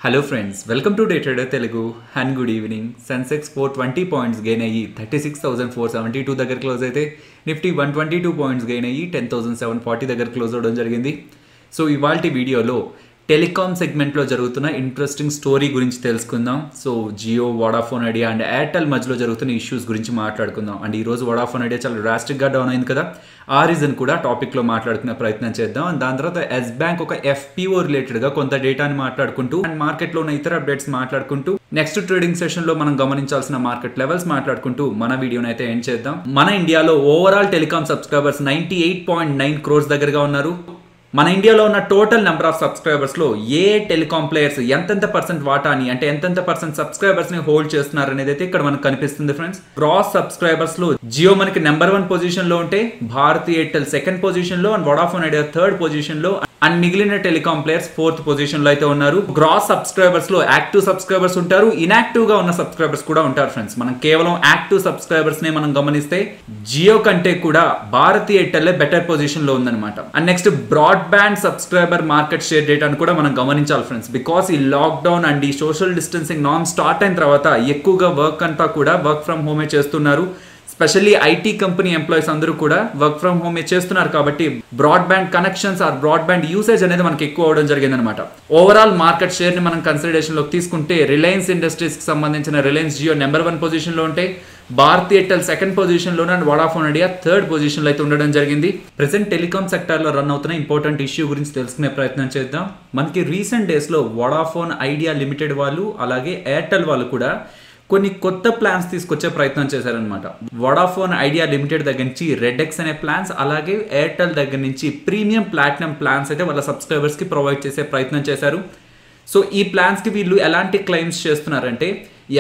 Hello friends, welcome to Day Trader Telugu and good evening. Sensex 420 points gain అయ్యి 36,472 దగ్గర close అయితే Nifty 122 points gain అయ్యి 10,740 దగ్గర close అవడం జరిగింది. సో ఇవాల్టి వీడియోలో టెలికాం సెగ్మెంట్లో జరుగుతున్న ఇంట్రెస్టింగ్ స్టోరీ గురించి తెలుసుకుందాం. So Jio, Vodafone Idea and Airtel మధ్యలో జరుగుతున్న ఇష్యూస్ గురించి మాట్లాడుకుందాం. అండ్ ఈరోజు వోడాఫోన్ ఐడియా చాలా డ్రాస్టిక్గా డౌన్ అయింది కదా, ఆ రీజన్ కూడా టాపిక్లో మాట్లాడుకునే ప్రయత్నం చేద్దాం. అండ్ దాని తర్వాత ఎస్ బ్యాంక్ ఒక ఎఫ్పిఓ రిలేటెడ్గా కొంత డేటాని మాట్లాడుకుంటూ అండ్ మార్కెట్లో ఉన్న ఇతర అప్డేట్స్ మాట్లాడుకుంటూ నెక్స్ట్ ట్రేడింగ్ సెషన్లో మనం గమనించాల్సిన మార్కెట్ లెవెల్స్ మాట్లాడుకుంటూ మన వీడియోని అయితే ఎండ్ చేద్దాం. మన ఇండియాలో ఓవరాల్ టెలికాం సబ్స్క్రైబర్స్ 98.9 crores దగ్గరగా ఉన్నారు. మన ఇండియాలో ఉన్న టోటల్ నెంబర్ ఆఫ్ సబ్స్క్రైబర్స్లో ఏ టెలికాం ప్లేయర్స్ ఎంతెంత పర్సెంట్ వాటాని అంటే ఎంతెంత పర్సెంట్ సబ్స్క్రైబర్స్ని హోల్డ్ చేస్తున్నారు అనేది అయితే ఇక్కడ మనకు కనిపిస్తుంది ఫ్రెండ్స్. గ్రాస్ సబ్స్క్రైబర్స్లో జియో మనకి నెంబర్ 1 పొజిషన్లో ఉంటే భారతీ ఎయిర్టెల్ సెకండ్ పొజిషన్లో అండ్ వోడాఫోన్ ఐడియా థర్డ్ పొజిషన్లో అండ్ మిగిలిన టెలికాం ప్లేయర్స్ ఫోర్త్ పొజిషన్లో అయితే ఉన్నారు. గ్రాస్ సబ్స్క్రైబర్స్లో యాక్టివ్ సబ్స్క్రైబర్స్ ఉంటారు, ఇన్యాక్టివ్గా ఉన్న సబ్స్క్రైబర్స్ కూడా ఉంటారు ఫ్రెండ్స్. మనం కేవలం యాక్టివ్ సబ్స్క్రైబర్స్ని మనం గమనిస్తే జియో కంటే కూడా భారతీ ఎయిర్టెల్ బెటర్ పొజిషన్లో ఉందన్నమాట. And next broadband subscriber market share డేటాను కూడా మనం గమనించాలి ఫ్రెండ్స్. బికాస్ ఈ లాక్డౌన్ అండ్ ఈ సోషల్ డిస్టెన్సింగ్ నార్మ్ స్టార్ట్ అయిన తర్వాత ఎక్కువగా వర్క్ అంతా కూడా వర్క్ ఫ్రమ్ హోమే చేస్తున్నారు. స్పెషల్లీ ఐటీ కంపెనీ ఎంప్లాయీస్ అందరూ కూడా వర్క్ ఫ్రమ్ హోమ్ చేస్తున్నారు కాబట్టి broadband connections or broadband usage అనేది మనకి ఎక్కువ అవడం జరిగింది అనమాట. ఓవరాల్ మార్కెట్ షేర్ ని మనం కన్సిడరేషన్లోకి తీసుకుంటే రిలయన్స్ ఇండస్ట్రీస్ కి సంబంధించిన రిలయన్స్ జియో నెంబర్ 1 పొజిషన్లో ఉంటే భారతీ ఎయిర్టెల్ సెకండ్ పొజిషన్లో అండ్ వోడాఫోన్ ఐడియా థర్డ్ పొజిషన్లో అయితే ఉండడం జరిగింది. ప్రెసెంట్ టెలికాం సెక్టార్లో రన్ అవుతున్న ఇంపార్టెంట్ ఇష్యూ గురించి తెలుసుకునే ప్రయత్నం చేద్దాం. మనకి రీసెంట్ డేస్లో వోడాఫోన్ ఐడియా లిమిటెడ్ వాళ్ళు అలాగే ఎయిర్టెల్ వాళ్ళు కూడా కొన్ని కొత్త ప్లాన్స్ తీసుకొచ్చే ప్రయత్నం చేశారనమాట. వోడాఫోన్ ఐడియా లిమిటెడ్ దగ్గర నుంచి రెడ్ ఎక్స్ అనే ప్లాన్స్ అలాగే ఎయిర్టెల్ దగ్గర నుంచి ప్రీమియం ప్లాటినం ప్లాన్స్ అయితే వాళ్ళ సబ్స్క్రైబర్స్కి ప్రొవైడ్ చేసే ప్రయత్నం చేశారు. సో ఈ ప్లాన్స్కి వీళ్ళు ఎలాంటి క్లెయిమ్స్ చేస్తున్నారంటే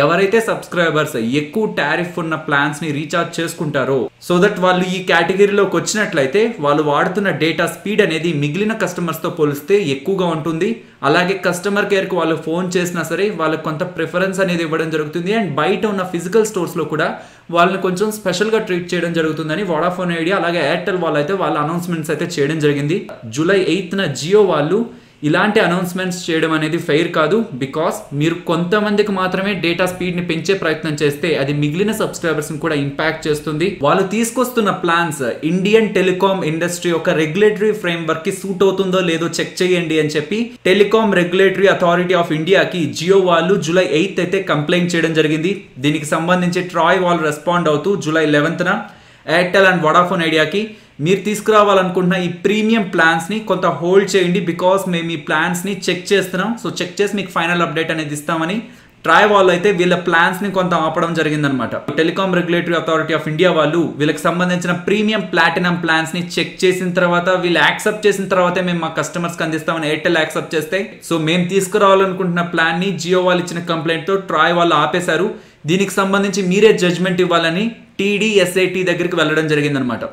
ఎవరైతే సబ్స్క్రైబర్స్ ఎక్కువ టారిఫ్ ఉన్న ప్లాన్స్ని రీఛార్జ్ చేసుకుంటారో సో దట్ వాళ్ళు ఈ కేటగిరీలోకి వచ్చినట్లయితే వాళ్ళు వాడుతున్న డేటా స్పీడ్ అనేది మిగిలిన కస్టమర్స్తో పోలిస్తే ఎక్కువగా ఉంటుంది. అలాగే కస్టమర్ కేర్కి వాళ్ళు ఫోన్ చేసినా సరే వాళ్ళకి కొంత ప్రిఫరెన్స్ అనేది ఇవ్వడం జరుగుతుంది. అండ్ బయట ఉన్న ఫిజికల్ స్టోర్స్లో కూడా వాళ్ళని కొంచెం స్పెషల్గా ట్రీట్ చేయడం జరుగుతుందని వోడాఫోన్ ఐడియా అలాగే ఎయిర్టెల్ వాళ్ళు అయితే వాళ్ళ అనౌన్స్మెంట్స్ అయితే చేయడం జరిగింది. జూలై 8న జియో వాళ్ళు ఇలాంటి అనౌన్స్మెంట్స్ చేయడం అనేది ఫెయిర్ కాదు. బికాస్ మీరు కొంతమందికి మాత్రమే డేటా స్పీడ్ని పెంచే ప్రయత్నం చేస్తే అది మిగిలిన సబ్స్క్రైబర్స్ని కూడా ఇంపాక్ట్ చేస్తుంది. వాళ్ళు తీసుకొస్తున్న ప్లాన్స్ ఇండియన్ టెలికాం ఇండస్ట్రీ ఒక రెగ్యులేటరీ ఫ్రేమ్వర్క్ కి సూట్ అవుతుందో లేదో చెక్ చేయండి అని చెప్పి టెలికాం రెగ్యులేటరీ అథారిటీ ఆఫ్ ఇండియాకి జియో వాళ్ళు జూలై 8th అయితే కంప్లైంట్ చేయడం జరిగింది. దీనికి సంబంధించి ట్రాయ్ వాళ్ళు రెస్పాండ్ అవుతూ July 11th Airtel and Vodafone ఐడియాకి మీరు తీసుకురావాలనుకుంటున్న ఈ ప్రీమియం ప్లాన్స్ని కొంత హోల్డ్ చేయండి బికాస్ మేము ఈ ప్లాన్స్ని చెక్ చేస్తున్నాం. సో చెక్ చేసి మీకు ఫైనల్ అప్డేట్ అనేది ఇస్తామని ట్రాయ్ వాళ్ళు అయితే వీళ్ళ ప్లాన్స్ని కొంత ఆపడం జరిగిందనమాట. Telecom regulatory authority of India వాళ్ళు వీళ్ళకి సంబంధించిన ప్రీమియం ప్లాటినం ప్లాన్స్ని చెక్ చేసిన తర్వాత వీళ్ళు యాక్సెప్ట్ చేసిన తర్వాతే మేము మా కస్టమర్స్కి అందిస్తామని ఎయిర్టెల్ యాక్సెప్ట్ చేస్తే సో మేము తీసుకురావాలనుకుంటున్న ప్లాన్ని జియో వాళ్ళు ఇచ్చిన కంప్లైంట్తో ట్రాయ్ వాళ్ళు ఆపేశారు. దీనికి సంబంధించి మీరే జడ్జ్మెంట్ ఇవ్వాలని TDSAT దగ్గరికి వెళ్ళడం జరిగిందనమాట.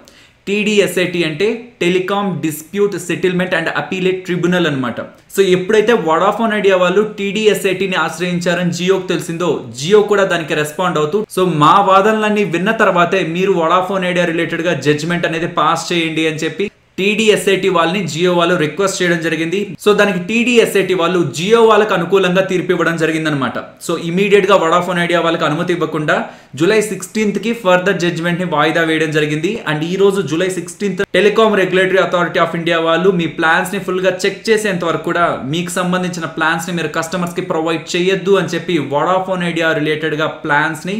TDSAT అంటే telecom dispute settlement and appellate tribunal అనమాట. సో ఎప్పుడైతే వోడాఫోన్ ఐడియా వాళ్ళు TDSATని ఆశ్రయించారని జియోకి తెలిసిందో జియో కూడా దానికి రెస్పాండ్ అవుతూ సో మా వాదనలన్నీ విన్న తర్వాతే మీరు వోడాఫోన్ ఐడియా రిలేటెడ్గా జడ్జ్మెంట్ అనేది పాస్ చేయండి అని చెప్పి TDSAT వాళ్ళని జియో వాళ్ళు రిక్వెస్ట్ చేయడం జరిగింది. సో దానికి TDSAT వాళ్ళు జియో వాళ్ళకి అనుకూలంగా తీర్పు ఇవ్వడం జరిగిందనమాట. సో ఇమీడియట్ గా వోడాఫోన్ ఐడియా వాళ్ళకి అనుమతి ఇవ్వకుండా జూలై 16th కి ఫర్దర్ జడ్జ్మెంట్ ని వాయిదా వేయడం జరిగింది. అండ్ ఈ రోజు July 16th telecom regulatory authority of India వాళ్ళు మీ ప్లాన్స్ ని ఫుల్ గా చెక్ చేసేంత వరకు కూడా మీకు సంబంధించిన ప్లాన్స్ ని మీరు కస్టమర్స్ కి ప్రొవైడ్ చేయొద్దు అని చెప్పి వోడాఫోన్ ఐడియా రిలేటెడ్ గా ప్లాన్స్ ని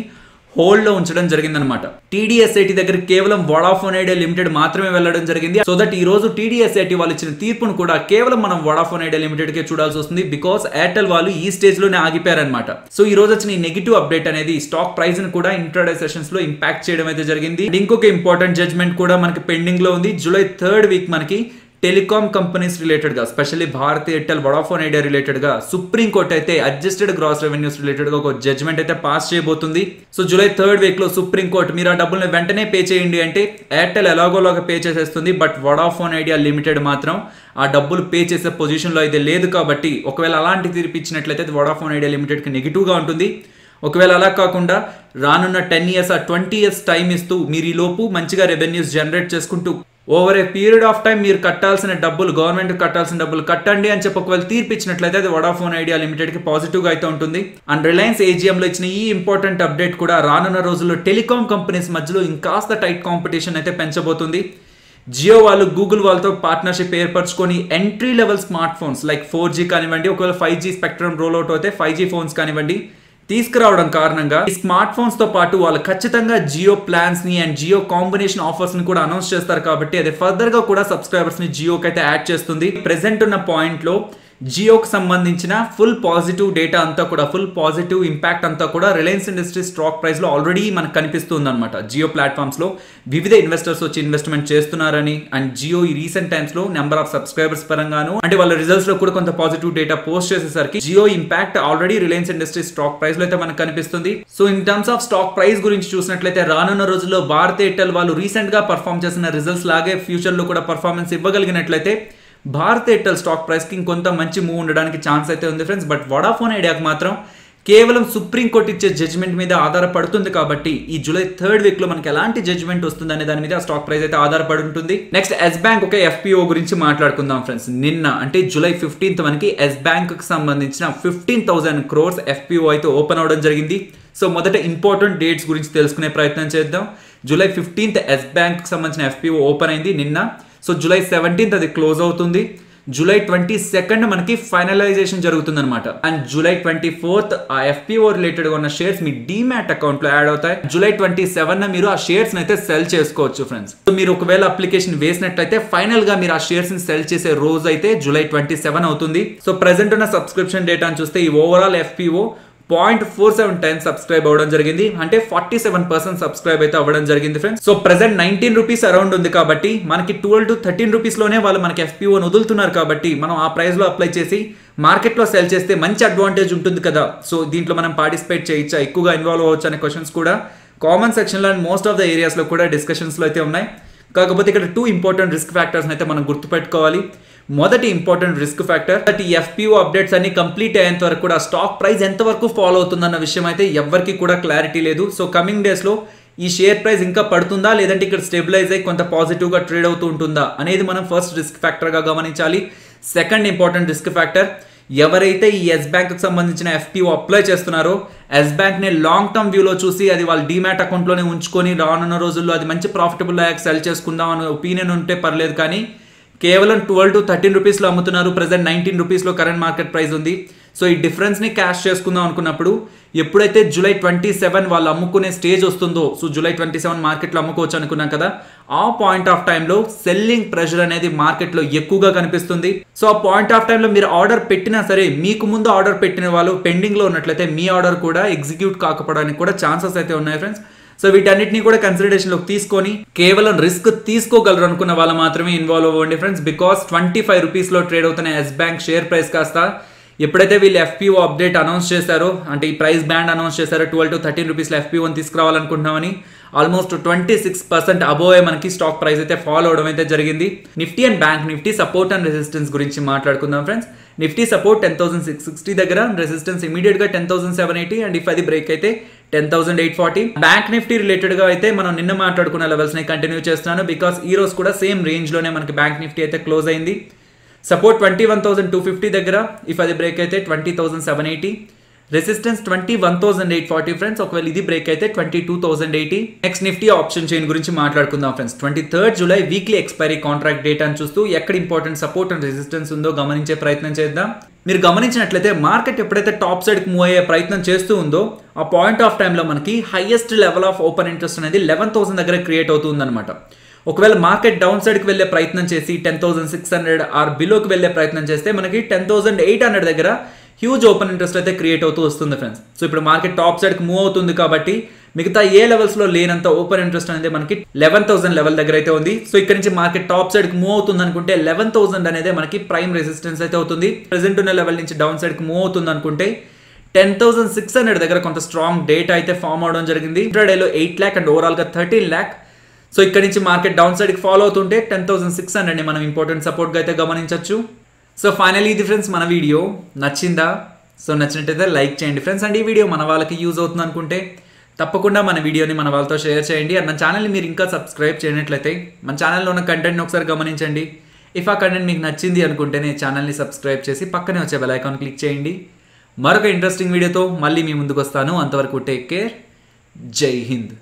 హోల్డ్ లో ఉంచడం జరిగిందనమాట. TDSAT దగ్గర కేవలం వోడాఫోన్ ఐడియా లిమిటెడ్ మాత్రమే వెళ్ళడం జరిగింది. సో దట్ ఈ రోజు TDSAT వాళ్ళు ఇచ్చిన తీర్పును కూడా కేవలం మనం వోడాఫోన్ ఐడియా లిమిటెడ్ కే చూడాల్సి వస్తుంది. బికాస్ ఎయిర్టెల్ వాళ్ళు ఈ స్టేజ్ లోనే ఆగిపోయారనమాట. సో ఈ రోజు వచ్చిన ఈ నెగిటివ్ అప్డేట్ అనేది స్టాక్ ప్రైస్ ని కూడా ఇంట్రాడే సెషన్స్ లో ఇంపాక్ట్ చేయడం అయితే జరిగింది. ఇంకొక ఇంపార్టెంట్ జడ్జ్మెంట్ కూడా మనకి పెండింగ్ లో ఉంది. జూలై 3rd వీక్ మనకి టెలికాం కంపెనీస్ రిలేటెడ్గా స్పెషల్లీ భారతీ ఎయిర్టెల్ వోడాఫోన్ ఐడియా రిలేటెడ్గా సుప్రీంకోర్టు అయితే అడ్జస్టెడ్ గ్రాస్ రెవెన్యూస్ రిలేటెడ్గా ఒక జడ్జ్మెంట్ అయితే పాస్ చేయబోతుంది. సో జూలై 3rd వీక్లో సుప్రీంకోర్టు మీరు ఆ డబ్బుల్ని వెంటనే పే చేయండి అంటే ఎయిర్టెల్ ఎలాగోలాగా పే చేసేస్తుంది. బట్ వోడాఫోన్ ఐడియా లిమిటెడ్ మాత్రం ఆ డబ్బులు పే చేసే పొజిషన్లో అయితే లేదు. కాబట్టి ఒకవేళ అలాంటి తీర్పు ఇచ్చినట్లయితే వోడాఫోన్ ఐడియా లిమిటెడ్కి నెగిటివ్గా ఉంటుంది. ఒకవేళ అలా కాకుండా రానున్న 10 years ఆ 20 years టైం ఇస్తూ మీరు ఈ లోపు మంచిగా రెవెన్యూస్ జనరేట్ చేసుకుంటూ over a period of time మీరు కట్టాల్సిన డబ్బులు, గవర్నమెంట్ కట్టాల్సిన డబ్బులు కట్టండి అని చెప్పి ఒకవేళ తీర్పు ఇచ్చినట్లయితే అది వోడాఫోన్ ఐడియా లిమిటెడ్ కి పాజిటివ్ గా అయితే ఉంటుంది. అండ్ రిలయన్స్ ఏజిఎం లో ఇచ్చిన ఈ ఇంపార్టెంట్ అప్డేట్ కూడా రానున్న రోజుల్లో టెలికాం కంపెనీస్ మధ్యలో ఇంకాస్త టైట్ కాంపిటీషన్ అయితే పెంచబోతుంది. జియో వాళ్ళు గూగుల్ వాళ్ళతో పార్ట్నర్షిప్ ఏర్పరచుకొని entry level smart phones like 4G కానివ్వండి, ఒకవేళ 5G స్పెక్ట్రమ్ రోల్ అవుట్ అయితే 5G ఫోన్స్ కానివ్వండి తీసుకురావడం కారణంగా ఈ స్మార్ట్ ఫోన్స్ తో పాటు వాళ్ళు ఖచ్చితంగా జియో ప్లాన్స్ ని అండ్ జియో కాంబినేషన్ ఆఫర్స్ ని కూడా అనౌన్స్ చేస్తారు. కాబట్టి అది ఫర్దర్ గా కూడా సబ్స్క్రైబర్స్ ని జియోకి అయితే యాడ్ చేస్తుంది. ప్రెసెంట్ ఉన్న పాయింట్ లో జియోకి సంబంధించిన ఫుల్ పాజిటివ్ డేటా అంతా కూడా, ఫుల్ పాజిటివ్ ఇంపాక్ట్ అంతా కూడా రిలయన్స్ ఇండస్ట్రీస్ స్టాక్ ప్రైస్ లో ఆల్రెడీ మనకు కనిపిస్తుంది అనమాట. జియో ప్లాట్ఫామ్స్ లో వివిధ ఇన్వెస్టర్స్ వచ్చి ఇన్వెస్ట్మెంట్ చేస్తున్నారని అండ్ జియో ఈ రీసెంట్ టైమ్స్ లో నెంబర్ ఆఫ్ సబ్స్క్రైబర్స్ పరంగాను అంటే వాళ్ళ రిజల్ట్స్ లో కూడా కొంత పాజిటివ్ డేటా పోస్ట్ చేసేసరికి Jio impact already Reliance Industries stock price లో అయితే మనకు కనిపిస్తుంది. So in terms of stock price గురించి చూసినట్లయితే రానున్న రోజుల్లో భారత్ ఎయిర్టెల్ వాళ్ళు రీసెంట్ గా పర్ఫామ్ చేసిన రిజల్ట్స్ లాగే ఫ్యూచర్ లో కూడా పర్ఫార్మెన్స్ ఇవ్వగలిగినట్లయితే భారత్ ఎయిర్టెల్ స్టాక్ ప్రైస్ కి ఇంకొంత మంచి మూవ్ ఉండడానికి ఛాన్స్ అయితే ఉంది ఫ్రెండ్స్. బట్ వోడాఫోన్ ఐడియాకి మాత్రం కేవలం సుప్రీంకోర్టు ఇచ్చే జడ్జ్మెంట్ మీద ఆధారపడుతుంది. కాబట్టి ఈ జూలై 3rd వీక్ లో మనకి ఎలాంటి జడ్జ్మెంట్ వస్తుంది అనే దాని మీద స్టాక్ ప్రైస్ అయితే ఆధారపడి ఉంటుంది. నెక్స్ట్ ఎస్ బ్యాంక్ ఒక FPO గురించి మాట్లాడుకుందాం ఫ్రెండ్స్. నిన్న అంటే జూలై 15th మనకి ఎస్ బ్యాంక్ కి సంబంధించిన 15,000 crores FPO అయితే ఓపెన్ అవడం జరిగింది. సో మొదట ఇంపార్టెంట్ డేట్స్ గురించి తెలుసుకునే ప్రయత్నం చేద్దాం. జూలై 15th ఎస్ బ్యాంక్ కి సంబంధించిన FPO ఓపెన్ అయింది నిన్న. సో జూలై 17th అది క్లోజ్ అవుతుంది. జూలై 22nd మనకి ఫైనలైజేషన్ జరుగుతుంది అనమాట. అండ్ జూలై 24th ఆ FPO రిలేటెడ్ ఉన్న షేర్స్ మీ డీమ్యాట్ అకౌంట్ లో యాడ్ అవుతాయి. జూలై 27న మీరు ఆ షేర్స్ అయితే సెల్ చేసుకోవచ్చు ఫ్రెండ్స్. సో మీరు ఒకవేళ అప్లికేషన్ వేసినట్లయితే ఫైనల్ గా మీరు ఆ షేర్స్ ని సెల్ చేసే రోజు అయితే జూలై 27 అవుతుంది. సో ప్రెసెంట్ ఉన్న సబ్స్క్రిప్షన్ డేటాను చూస్తే ఈ ఓవరాల్ FPO 0.47 టైమ్స్ సబ్స్క్రైబ్ అవ్వడం జరిగింది. అంటే 47% సబ్స్క్రైబ్ అయితే అవ్వడం జరిగింది friends. So present 19 rupees around ఉంది కాబట్టి మనకి 12 to 13 రూపీస్ లోనే వాళ్ళు మనకి FPO వదులుతున్నారు. కాబట్టి మనం ఆ ప్రైస్ లో అప్లై చేసి మార్కెట్ లో సెల్ చేస్తే మంచి అడ్వాంటేజ్ ఉంటుంది కదా. సో దీంట్లో మనం పార్టిసిపేట్ చేయొచ్చా, ఎక్కువగా ఇన్వాల్వ్ అవ్వచ్చు అనే క్వశ్చన్స్ కూడా కామన్ సెక్షన్ లో and most of the areas లో కూడా డిస్కషన్స్ లో అయితే ఉన్నాయి. కాకపోతే ఇక్కడ 2 ఇంపార్టెంట్ రిస్క్ ఫ్యాక్టర్స్ అయితే మనం గుర్తుపెట్టుకోవాలి. మొదటి ఇంపార్టెంట్ రిస్క్ ఫ్యాక్టర్ ఈ FPO అప్డేట్స్ అన్ని కంప్లీట్ అయ్యేంత వరకు కూడా స్టాక్ ప్రైస్ ఎంత వరకు ఫాలో అవుతుందన్న విషయం అయితే ఎవరికి కూడా క్లారిటీ లేదు. సో కమింగ్ డేస్ లో ఈ షేర్ ప్రైస్ ఇంకా పడుతుందా లేదంటే ఇక్కడ స్టెబిలైజ్ అయ్యి కొంత పాజిటివ్ గా ట్రేడ్ అవుతూ ఉంటుందా అనేది మనం ఫస్ట్ రిస్క్ ఫ్యాక్టర్ గా గమనించాలి. సెకండ్ ఇంపార్టెంట్ రిస్క్ ఫ్యాక్టర్, ఎవరైతే ఈ ఎస్ బ్యాంక్ కి సంబంధించిన FPO అప్లై చేస్తున్నారో ఎస్ బ్యాంక్ ని లాంగ్ టర్మ్ వ్యూలో చూసి అది వాళ్ళ డీమ్యాట్ అకౌంట్ లోనే ఉంచుకొని రానున్న రోజుల్లో అది మంచి ప్రాఫిటబుల్ అయ్యాక సెల్ చేసుకుందాం అనే ఒపీనియన్ ఉంటే పర్లేదు. కానీ కేవలం 12 to 13 రూపీస్లో అమ్ముతున్నారు. ప్రెసెంట్ 19 రూపీస్లో కరెంట్ మార్కెట్ ప్రైస్ ఉంది. సో ఈ డిఫరెన్స్ని క్యాష్ చేసుకుందాం అనుకున్నప్పుడు ఎప్పుడైతే జూలై 27 వాళ్ళు అమ్ముకునే స్టేజ్ వస్తుందో, సో జూలై 27 మార్కెట్లో అమ్ముకోవచ్చు అనుకున్నాం కదా, ఆ పాయింట్ ఆఫ్ టైంలో సెల్లింగ్ ప్రెషర్ అనేది మార్కెట్లో ఎక్కువగా కనిపిస్తుంది. సో ఆ పాయింట్ ఆఫ్ టైంలో మీరు ఆర్డర్ పెట్టినా సరే మీకు ముందు ఆర్డర్ పెట్టిన వాళ్ళు పెండింగ్లో ఉన్నట్లయితే మీ ఆర్డర్ కూడా ఎగ్జిక్యూట్ కాకపోవడానికి కూడా ఛాన్సెస్ అయితే ఉన్నాయి ఫ్రెండ్స్. సో వీటన్నిటిని కూడా కన్సిడరేషన్లోకి తీసుకొని కేవలం రిస్క్ తీసుకోగలరు అనుకున్న వాళ్ళు మాత్రమే ఇన్వాల్వ్ అవ్వండి ఫ్రెండ్స్. బికాస్ 25 రూపీస్లో ట్రేడ్ అవుతున్న ఎస్ బ్యాంక్ షేర్ ప్రైస్ కాస్త ఎప్పుడైతే వీళ్ళు FPO అప్డేట్ అనౌన్స్ చేశారో, అంటే ఈ ప్రైస్ బ్యాండ్ అనౌన్స్ చేశారో 12 to 13 రూపీస్లో FPO తీసుకురావాలనుకుంటున్నామని ఆల్మోస్ట్ 26% అబోవ్ మనకి స్టాక్ ప్రైస్ అయితే ఫాలో అవడం అయితే జరిగింది. Nifty and bank Nifty support and resistance గురించి మాట్లాడుకుందాం ఫ్రెండ్స్. నిఫ్టీ సపోర్ట్ 10,660 దగ్గర, రెసిస్టెన్స్ ఇమీడియట్ గా 10,780 అండ్ ఇఫ్ అది బ్రేక్ అయితే 10,840. బ్యాంక్ నిఫ్టీ రిలేటెడ్ గా అయితే మనం నిన్న మాట్లాడుకున్న లెవెల్స్ ని కంటిన్యూ చేస్తున్నాను. బికాస్ ఈ రోజు కూడా సేమ్ రేంజ్ లోనే మనకి బ్యాంక్ నిఫ్టీ అయితే క్లోజ్ అయింది. సపోర్ట్ 21,250 దగ్గర, ఇఫ్ అది బ్రేక్ అయితే 20,780. Resistance 21,840 friends. ఒకవేళ ఇది బ్రేక్ అయితే 22,080. నెక్స్ట్ నిఫ్టీ ఆప్షన్ చైన్ గురించి మాట్లాడుకుందాం friends. 23rd July weekly expiry contract date అని చూస్తూ ఎక్కడ ఇంపార్టెంట్ సపోర్ట్ అండ్ రెసిస్టెన్స్ ఉందో గమనించే ప్రయత్నం చేద్దాం. మీరు గమనించినట్లయితే మార్కెట్ ఎప్పుడైతే టాప్ సైడ్కి మూవ్ అయ్యే ప్రయత్నం చేస్తూ ఉందో ఆ పాయింట్ ఆఫ్ టైంలో మనకి highest level of open interest అనేది 11,000 దగ్గర క్రియేట్ అవుతుందన్నమాట. ఒకవేళ మార్కెట్ డౌన్ సైడ్కి వెళ్ళే ప్రయత్నం చేసి 10,600 ఆర్ బిలోకి వెళ్ళే ప్రయత్నం చేస్తే మనకి 10,800 దగ్గర హ్యూజ్ ఓపెన్ ఇంట్రెస్ట్ అయితే క్రియేట్ అవుతూ వస్తుంది ఫ్రెండ్స్. సో ఇప్పుడు మార్కెట్ టాప్ సైడ్కి మూవ్ అవుతుంది కాబట్టి మిగతా ఏ లెవెల్స్లో లేనంత ఓపెన్ ఇంట్రెస్ట్ అనేది మనకి 11,000 లెవెల్ దగ్గర అయితే ఉంది. సో ఇక్కడ నుంచి మార్కెట్ టాప్ సైడ్కి మూవ్ అవుతుంది అనుకుంటే 11,000 అనేది మనకి ప్రైమ్ రెసిస్టెన్స్ అయితే అవుతుంది. ప్రెసెంట్ ఉన్న లెవెల్ నుంచి డౌన్ సైడ్కి మూవ్ అవుతుంది అనుకుంటే 10,600 దగ్గర కొంత స్ట్రాంగ్ డేటా అయితే ఫామ్ అవడం జరిగింది. ఇంట్రాడేలో 8 lakh అండ్ ఓవరాల్గా 13 lakh. సో ఇక్కడ నుంచి మార్కెట్ డౌన్ సైడ్కి ఫాలో అవుతుంటే 10,600ని మనం ఇంపార్టెంట్ సపోర్ట్గా అయితే గమనించవచ్చు. సో ఫైనల్లీ ఇది ఫ్రెండ్స్ మన వీడియో నచ్చిందా? సో నచ్చినట్టయితే లైక్ చేయండి ఫ్రెండ్స్. అండ్ ఈ వీడియో మన వాళ్ళకి యూజ్ అవుతుంది అనుకుంటే తప్పకుండా మన వీడియోని మన వాళ్ళతో షేర్ చేయండి. అండ్ మన ఛానల్ని మీరు ఇంకా సబ్స్క్రైబ్ చేయనట్లయితే మన ఛానల్లో ఉన్న కంటెంట్ని ఒకసారి గమనించండి. ఇఫ్ ఆ కంటెంట్ మీకు నచ్చింది అనుకుంటేనే ఛానల్ని సబ్స్క్రైబ్ చేసి పక్కనే వచ్చే బెల్ ఐకాన్ క్లిక్ చేయండి. మరొక ఇంట్రెస్టింగ్ వీడియోతో మళ్ళీ మీ ముందుకు వస్తాను. అంతవరకు టేక్ కేర్. జై హింద్.